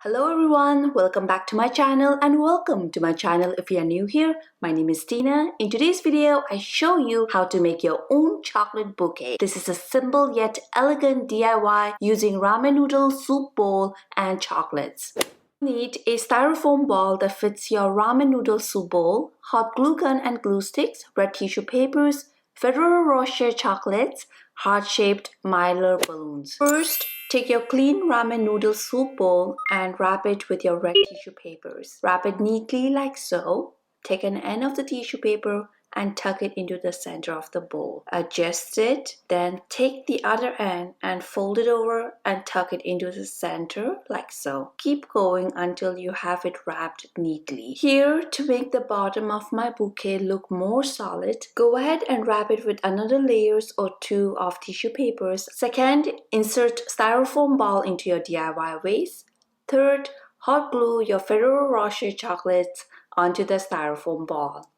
Hello everyone, welcome back to my channel and welcome to my channel if you are new here. My name is Tina. In today's video, I show you how to make your own chocolate bouquet. This is a simple yet elegant DIY using ramen noodle, soup bowl and chocolates. You need a styrofoam ball that fits your ramen noodle soup bowl, hot glue gun and glue sticks, red tissue papers, Ferrero Rocher chocolates, heart-shaped mylar balloons. First, take your clean ramen noodle soup bowl and wrap it with your red tissue papers. Wrap it neatly like so. Take an end of the tissue paper and tuck it into the center of the bowl. Adjust it, then take the other end and fold it over and tuck it into the center like so. Keep going until you have it wrapped neatly. Here, to make the bottom of my bouquet look more solid, go ahead and wrap it with another layers or two of tissue papers. Second, insert styrofoam ball into your DIY vase. Third, hot glue your Ferrero Rocher chocolates onto the styrofoam ball.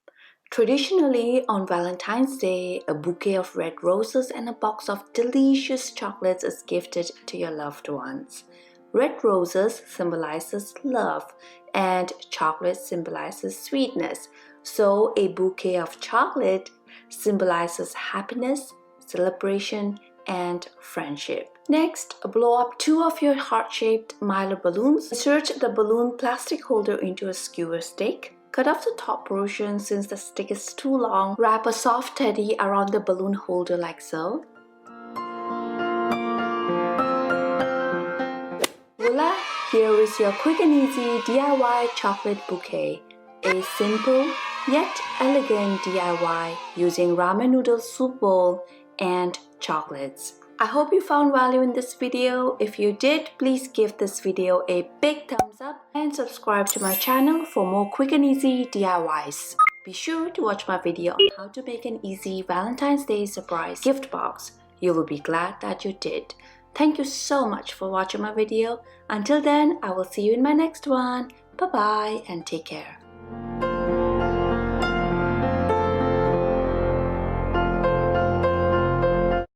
Traditionally, on Valentine's Day, a bouquet of red roses and a box of delicious chocolates is gifted to your loved ones. Red roses symbolizes love and chocolate symbolizes sweetness. So a bouquet of chocolate symbolizes happiness, celebration, and friendship. Next, blow up two of your heart-shaped mylar balloons. Insert the balloon plastic holder into a skewer stick. Cut off the top portion since the stick is too long. Wrap a soft teddy around the balloon holder like so. Voila! Here is your quick and easy DIY chocolate bouquet. A simple yet elegant DIY using ramen noodle soup bowl and chocolates. I hope you found value in this video. If you did, please give this video a big thumbs up and subscribe to my channel for more quick and easy DIYs. Be sure to watch my video on how to make an easy Valentine's Day surprise gift box. You will be glad that you did. Thank you so much for watching my video. Until then, I will see you in my next one. Bye bye and take care.